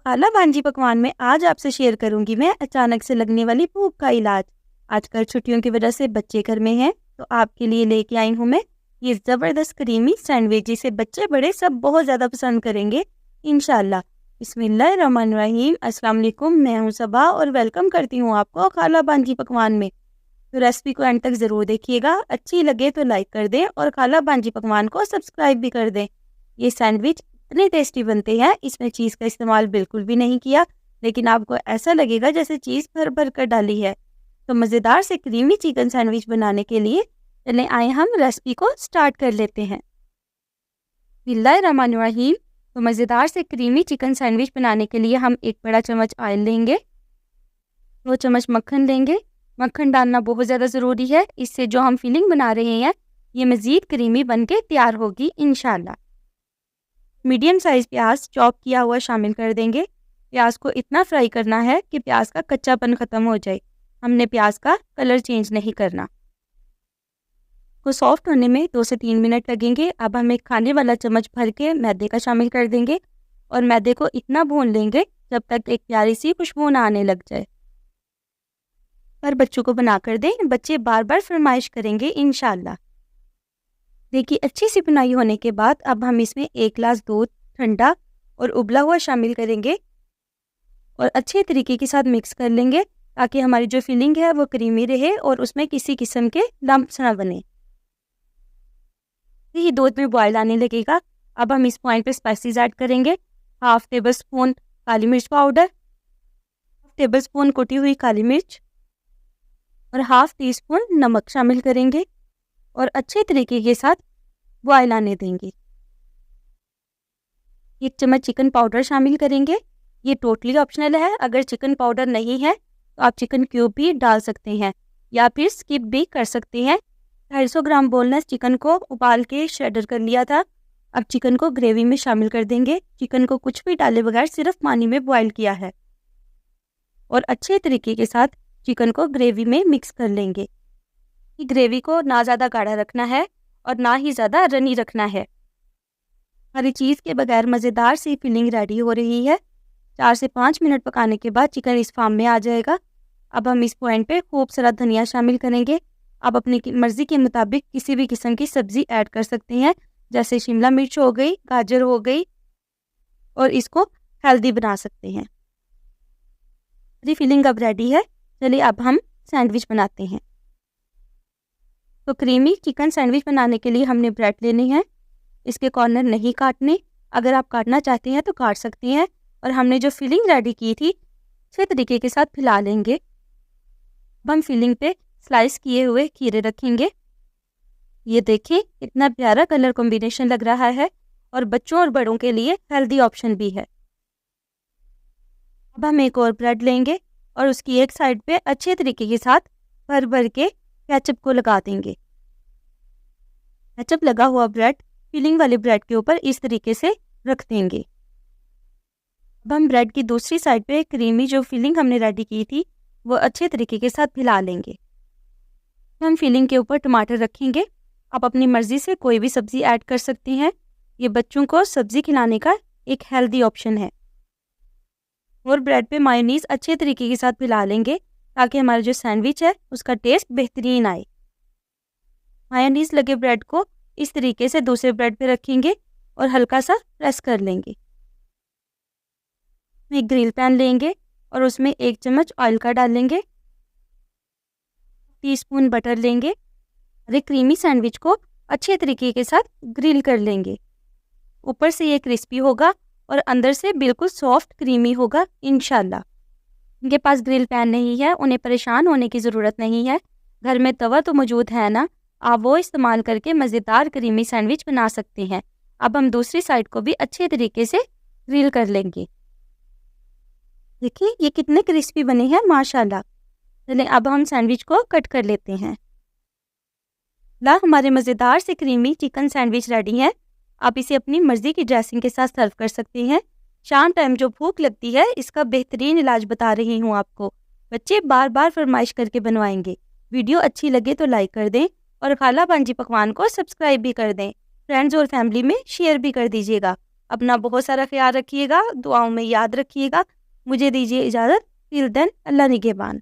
खाला भांजी पकवान में आज आपसे शेयर करूंगी मैं अचानक से लगने वाली भूख का इलाज। आजकल छुट्टियों की वजह से बच्चे घर में हैं, तो आपके लिए लेके आई हूँ मैं ये ज़बरदस्त क्रीमी सैंडविच, जिसे बच्चे बड़े सब बहुत ज़्यादा पसंद करेंगे इंशाल्लाह। बिस्मिल्लाहिर्रहमानिर्रहीम। अस्सलाम वालेकुम, मैं हूँ सबा और वेलकम करती हूँ आपको खाला भांजी पकवान में। तो रेसिपी को एंड तक ज़रूर देखिएगा, अच्छी लगे तो लाइक कर दें और खाला भांजी पकवान को सब्सक्राइब भी कर दें। ये सैंडविच इतने टेस्टी बनते हैं, इसमें चीज़ का इस्तेमाल बिल्कुल भी नहीं किया, लेकिन आपको ऐसा लगेगा जैसे चीज़ भर भर कर डाली है। तो मज़ेदार से क्रीमी चिकन सैंडविच बनाने के लिए चलें आए हम रेसिपी को स्टार्ट कर लेते हैं। बिस्मिल्लाहिर्रहमानिर्रहीम। तो मज़ेदार से क्रीमी चिकन सैंडविच बनाने के लिए हम एक बड़ा चम्मच ऑयल लेंगे, 2 चम्मच मक्खन लेंगे। मक्खन डालना बहुत ज़्यादा ज़रूरी है, इससे जो हम फिलिंग बना रहे हैं ये मज़ीद क्रीमी बन के तैयार होगी इंशाल्लाह। मीडियम साइज़ प्याज चॉप किया हुआ शामिल कर देंगे। प्याज को इतना फ्राई करना है कि प्याज का कच्चापन ख़त्म हो जाए। हमने प्याज का कलर चेंज नहीं करना। को सॉफ्ट होने में 2 से 3 मिनट लगेंगे। अब हम एक खाने वाला चम्मच भर के मैदे का शामिल कर देंगे और मैदे को इतना भून लेंगे जब तक एक प्यारी सी खुशबू ना आने लग जाए। पर बच्चों को बना कर दें, बच्चे बार बार फरमाइश करेंगे इंशाल्लाह। देखिए अच्छी सी बुनाई होने के बाद अब हम इसमें 1 गिलास दूध ठंडा और उबला हुआ शामिल करेंगे और अच्छे तरीके के साथ मिक्स कर लेंगे ताकि हमारी जो फिलिंग है वो क्रीमी रहे और उसमें किसी किस्म के लम्प्स ना बने। ये दूध में बॉयल आने लगेगा। अब हम इस पॉइंट पे स्पाइसेस ऐड करेंगे। 1/2 टेबल स्पून काली मिर्च पाउडर, 1/2 टेबल स्पून कुटी हुई काली मिर्च और 1/2 टीस्पून नमक शामिल करेंगे और अच्छे तरीके के साथ बॉयल आने देंगे। 1 चम्मच चिकन पाउडर शामिल करेंगे। ये टोटली ऑप्शनल है, अगर चिकन पाउडर नहीं है तो आप चिकन क्यूब भी डाल सकते हैं या फिर स्किप भी कर सकते हैं। 250 ग्राम बोनलेस चिकन को उबाल के श्रेडर कर लिया था। अब चिकन को ग्रेवी में शामिल कर देंगे। चिकन को कुछ भी डाले बगैर सिर्फ पानी में बॉयल किया है और अच्छे तरीके के साथ चिकन को ग्रेवी में मिक्स कर लेंगे। ग्रेवी को ना ज़्यादा गाढ़ा रखना है और ना ही ज़्यादा रनी रखना है। हरी चीज़ के बगैर मज़ेदार सी फिलिंग रेडी हो रही है। 4 से 5 मिनट पकाने के बाद चिकन इस फार्म में आ जाएगा। अब हम इस पॉइंट पे खूब सारा धनिया शामिल करेंगे। आप अपनी मर्ज़ी के मुताबिक किसी भी किस्म की सब्ज़ी ऐड कर सकते हैं, जैसे शिमला मिर्च हो गई, गाजर हो गई, और इसको हेल्दी बना सकते हैं। मेरी फिलिंग अब रेडी है। चलिए अब हम सैंडविच बनाते हैं। तो क्रीमी चिकन सैंडविच बनाने के लिए हमने ब्रेड लेनी है। इसके कॉर्नर नहीं काटने, अगर आप काटना चाहते हैं तो काट सकते हैं। और हमने जो फिलिंग रेडी की थी अच्छे तरीके के साथ फैला लेंगे। अब हम फिलिंग पे स्लाइस किए हुए खीरे रखेंगे। ये देखिए इतना प्यारा कलर कॉम्बिनेशन लग रहा है और बच्चों और बड़ों के लिए हेल्दी ऑप्शन भी है। अब हम एक और ब्रेड लेंगे और उसकी एक साइड पे अच्छे तरीके के साथ भर भर के केचप को लगा देंगे। केचप लगा हुआ ब्रेड फिलिंग वाले ब्रेड के ऊपर इस तरीके से रख देंगे। अब हम ब्रेड की दूसरी साइड पे क्रीमी जो फिलिंग हमने रेडी की थी वो अच्छे तरीके के साथ फैला लेंगे। हम फिलिंग के ऊपर टमाटर रखेंगे। आप अपनी मर्ज़ी से कोई भी सब्ज़ी ऐड कर सकते हैं। ये बच्चों को सब्ज़ी खिलाने का एक हेल्दी ऑप्शन है। और ब्रेड पे मायोनीज़ अच्छे तरीके के साथ फैला लेंगे ताकि हमारा जो सैंडविच है उसका टेस्ट बेहतरीन आए। मायोनीज़ लगे ब्रेड को इस तरीके से दूसरे ब्रेड पे रखेंगे और हल्का सा प्रेस कर लेंगे। एक ग्रिल पैन लेंगे और उसमें 1 चम्मच ऑयल का डालेंगे, टीस्पून बटर लेंगे और एक क्रीमी सैंडविच को अच्छे तरीके के साथ ग्रिल कर लेंगे। ऊपर से ये क्रिस्पी होगा और अंदर से बिल्कुल सॉफ्ट क्रीमी होगा इंशाल्लाह। इनके पास ग्रिल पैन नहीं है, उन्हें परेशान होने की ज़रूरत नहीं है। घर में तवा तो मौजूद है ना, आप वो इस्तेमाल करके मज़ेदार क्रीमी सैंडविच बना सकते हैं। अब हम दूसरी साइड को भी अच्छे तरीके से ग्रिल कर लेंगे। देखिए ये कितने क्रिस्पी बने हैं माशाल्लाह। चलिए अब हम सैंडविच को कट कर लेते हैं। हमारे मज़ेदार से क्रीमी चिकन सैंडविच रेडी है। आप इसे अपनी मर्ज़ी की ड्रेसिंग के साथ सर्व कर सकते हैं। शाम टाइम जो भूख लगती है इसका बेहतरीन इलाज बता रही हूँ आपको। बच्चे बार बार फरमाइश करके बनवाएंगे। वीडियो अच्छी लगे तो लाइक कर दें और खाला भांजी पकवान को सब्सक्राइब भी कर दें। फ्रेंड्स और फैमिली में शेयर भी कर दीजिएगा। अपना बहुत सारा ख्याल रखिएगा, दुआओं में याद रखिएगा। मुझे दीजिए इजाज़त। टिल देन, अल्लाह निगहबान।